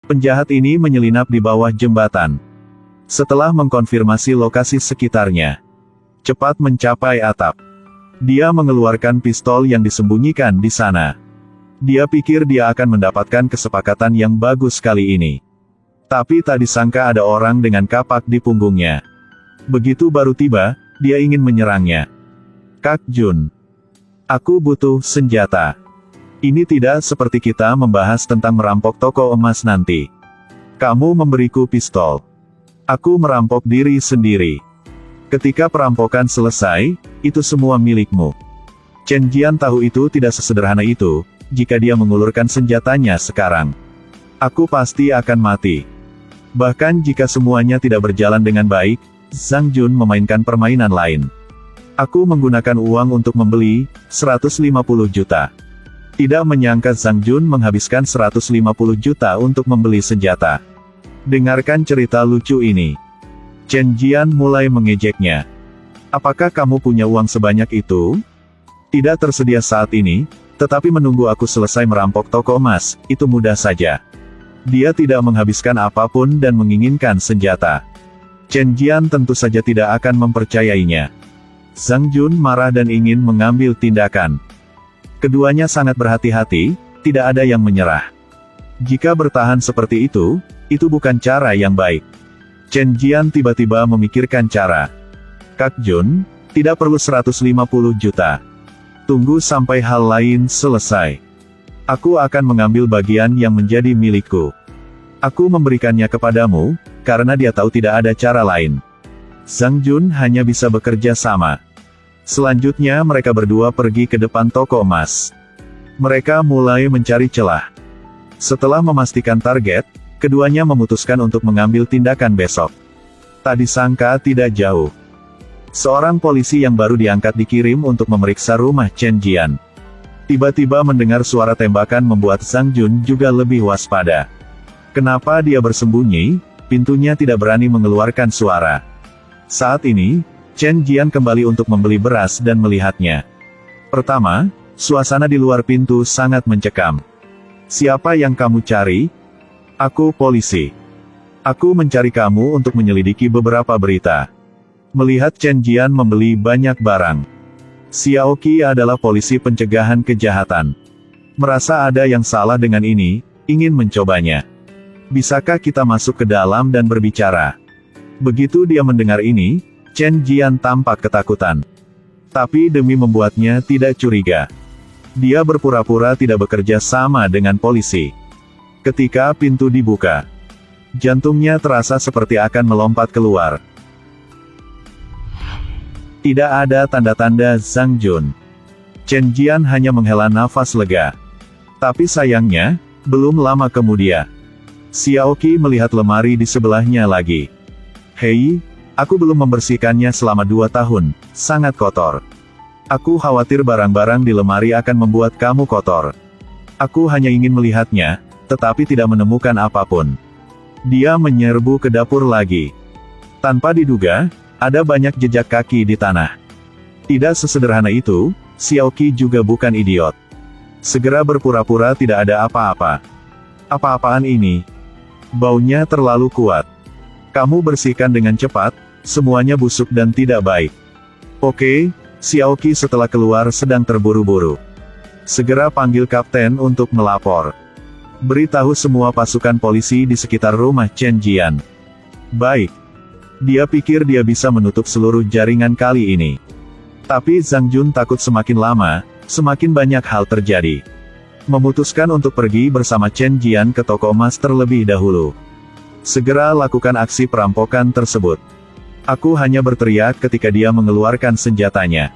Penjahat ini menyelinap di bawah jembatan. Setelah mengkonfirmasi lokasi sekitarnya, cepat mencapai atap. Dia mengeluarkan pistol yang disembunyikan di sana. Dia pikir dia akan mendapatkan kesepakatan yang bagus kali ini. Tapi tak disangka ada orang dengan kapak di punggungnya. Begitu baru tiba, dia ingin menyerangnya. Kak Jun, aku butuh senjata. Ini tidak seperti kita membahas tentang merampok toko emas nanti. Kamu memberiku pistol. Aku merampok diri sendiri. Ketika perampokan selesai, itu semua milikmu. Chen Jian tahu itu tidak sesederhana itu. Jika dia mengulurkan senjatanya sekarang, aku pasti akan mati. Bahkan jika semuanya tidak berjalan dengan baik, Zhang Jun memainkan permainan lain. Aku menggunakan uang untuk membeli 150 juta. Tidak menyangka Zhang Jun menghabiskan 150 juta untuk membeli senjata. Dengarkan cerita lucu ini. Chen Jian mulai mengejeknya. Apakah kamu punya uang sebanyak itu? Tidak tersedia saat ini. Tetapi menunggu aku selesai merampok toko emas, itu mudah saja. Dia tidak menghabiskan apapun dan menginginkan senjata. Chen Jian tentu saja tidak akan mempercayainya. Zhang Jun marah dan ingin mengambil tindakan. Keduanya sangat berhati-hati, tidak ada yang menyerah. Jika bertahan seperti itu bukan cara yang baik. Chen Jian tiba-tiba memikirkan cara. Kak Jun, tidak perlu 150 juta. Tunggu sampai hal lain selesai. Aku akan mengambil bagian yang menjadi milikku. Aku memberikannya kepadamu, karena dia tahu tidak ada cara lain. Zhang Jun hanya bisa bekerja sama. Selanjutnya mereka berdua pergi ke depan toko emas. Mereka mulai mencari celah. Setelah memastikan target, keduanya memutuskan untuk mengambil tindakan besok. Tak disangka tidak jauh. Seorang polisi yang baru diangkat dikirim untuk memeriksa rumah Chen Jian. Tiba-tiba mendengar suara tembakan membuat Zhang Jun juga lebih waspada. Kenapa dia bersembunyi? Pintunya tidak berani mengeluarkan suara. Saat ini, Chen Jian kembali untuk membeli beras dan melihatnya. Pertama, suasana di luar pintu sangat mencekam. Siapa yang kamu cari? Aku polisi. Aku mencari kamu untuk menyelidiki beberapa berita. Melihat Chen Jian membeli banyak barang. Xiao Qi adalah polisi pencegahan kejahatan. Merasa ada yang salah dengan ini, ingin mencobanya. Bisakah kita masuk ke dalam dan berbicara? Begitu dia mendengar ini, Chen Jian tampak ketakutan. Tapi demi membuatnya tidak curiga, dia berpura-pura tidak bekerja sama dengan polisi. Ketika pintu dibuka, jantungnya terasa seperti akan melompat keluar. Tidak ada tanda-tanda Zhang Jun. Chen Jian hanya menghela nafas lega. Tapi sayangnya, belum lama kemudian, Xiao Qi melihat lemari di sebelahnya lagi. Hei, aku belum membersihkannya selama 2 tahun, sangat kotor. Aku khawatir barang-barang di lemari akan membuat kamu kotor. Aku hanya ingin melihatnya, tetapi tidak menemukan apapun. Dia menyerbu ke dapur lagi. Tanpa diduga, ada banyak jejak kaki di tanah. Tidak sesederhana itu, Xiao Qi juga bukan idiot. Segera berpura-pura tidak ada apa-apa. Apa-apaan ini? Baunya terlalu kuat. Kamu bersihkan dengan cepat, semuanya busuk dan tidak baik. Oke, Xiao Qi setelah keluar sedang terburu-buru. Segera panggil kapten untuk melapor. Beritahu semua pasukan polisi di sekitar rumah Chen Jian. Baik. Dia pikir dia bisa menutup seluruh jaringan kali ini. Tapi Zhang Jun takut semakin lama, semakin banyak hal terjadi. Memutuskan untuk pergi bersama Chen Jian ke toko emas terlebih dahulu. Segera lakukan aksi perampokan tersebut. Aku hanya berteriak ketika dia mengeluarkan senjatanya.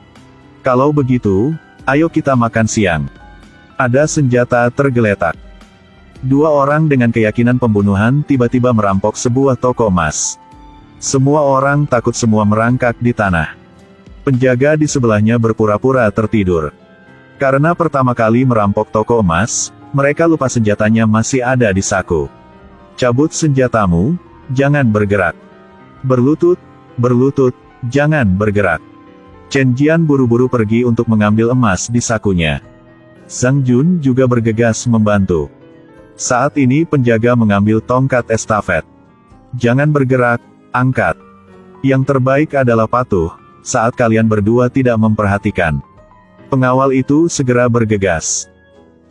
Kalau begitu, ayo kita makan siang. Ada senjata tergeletak. 2 orang dengan keyakinan pembunuhan tiba-tiba merampok sebuah toko emas. Semua orang takut, semua merangkak di tanah. Penjaga di sebelahnya berpura-pura tertidur. Karena pertama kali merampok toko emas, mereka lupa senjatanya masih ada di saku. Cabut senjatamu, jangan bergerak. Berlutut, berlutut, jangan bergerak. Chen Jian buru-buru pergi untuk mengambil emas di sakunya. Zhang Jun juga bergegas membantu. Saat ini penjaga mengambil tongkat estafet. Jangan bergerak, angkat. Yang terbaik adalah patuh, saat kalian berdua tidak memperhatikan. Pengawal itu segera bergegas.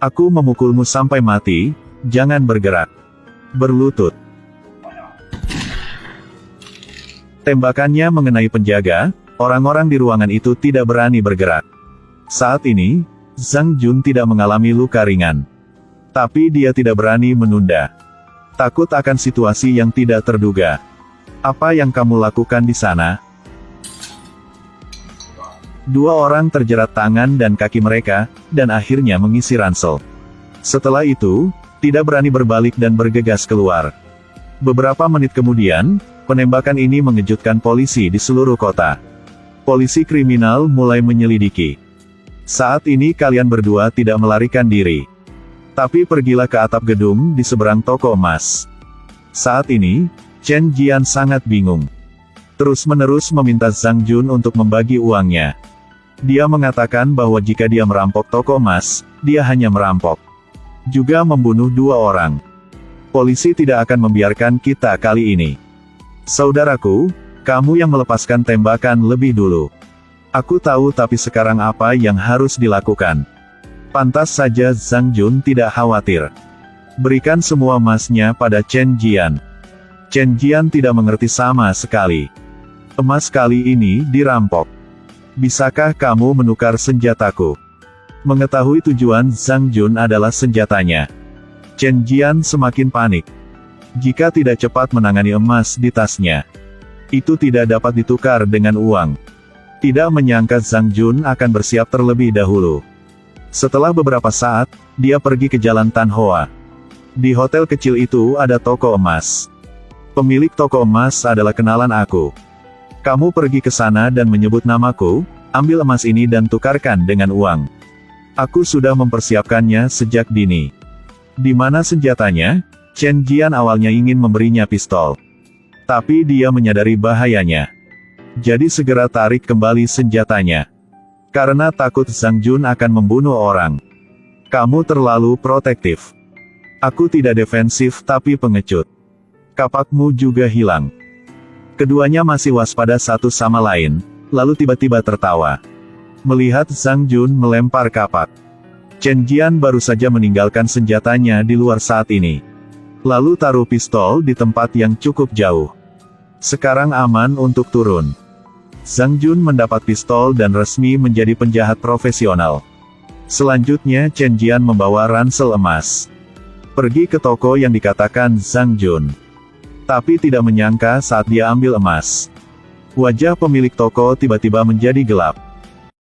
Aku memukulmu sampai mati, jangan bergerak. Berlutut. Tembakannya mengenai penjaga, orang-orang di ruangan itu tidak berani bergerak. Saat ini, Zhang Jun tidak mengalami luka ringan. Tapi dia tidak berani menunda. Takut akan situasi yang tidak terduga. Apa yang kamu lakukan di sana? Dua orang terjerat tangan dan kaki mereka, dan akhirnya mengisi ransel. Setelah itu, tidak berani berbalik dan bergegas keluar. Beberapa menit kemudian, penembakan ini mengejutkan polisi di seluruh kota. Polisi kriminal mulai menyelidiki. Saat ini kalian berdua tidak melarikan diri. Tapi pergilah ke atap gedung di seberang toko emas. Saat ini, Chen Jian sangat bingung. Terus-menerus meminta Zhang Jun untuk membagi uangnya. Dia mengatakan bahwa jika dia merampok toko emas, dia hanya merampok. Juga membunuh dua orang. Polisi tidak akan membiarkan kita kali ini. Saudaraku, kamu yang melepaskan tembakan lebih dulu. Aku tahu tapi sekarang apa yang harus dilakukan? Pantas saja Zhang Jun tidak khawatir. Berikan semua emasnya pada Chen Jian. Chen Jian tidak mengerti sama sekali. Emas kali ini dirampok. Bisakah kamu menukar senjataku? Mengetahui tujuan Zhang Jun adalah senjatanya. Chen Jian semakin panik. Jika tidak cepat menangani emas di tasnya, itu tidak dapat ditukar dengan uang. Tidak menyangka Zhang Jun akan bersiap terlebih dahulu. Setelah beberapa saat, dia pergi ke Jalan Tan Hoa. Di hotel kecil itu ada toko emas. Pemilik toko emas adalah kenalan aku. Kamu pergi ke sana dan menyebut namaku, ambil emas ini dan tukarkan dengan uang. Aku sudah mempersiapkannya sejak dini. Di mana senjatanya? Chen Jian awalnya ingin memberinya pistol. Tapi dia menyadari bahayanya. Jadi segera tarik kembali senjatanya. Karena takut Zhang Jun akan membunuh orang. Kamu terlalu protektif. Aku tidak defensif tapi pengecut. Kapakmu juga hilang. Keduanya masih waspada satu sama lain, lalu tiba-tiba tertawa. Melihat Zhang Jun melempar kapak. Chen Jian baru saja meninggalkan senjatanya di luar saat ini. Lalu taruh pistol di tempat yang cukup jauh. Sekarang aman untuk turun. Zhang Jun mendapat pistol dan resmi menjadi penjahat profesional. Selanjutnya Chen Jian membawa ransel emas. Pergi ke toko yang dikatakan Zhang Jun. Tapi tidak menyangka saat dia ambil emas. Wajah pemilik toko tiba-tiba menjadi gelap.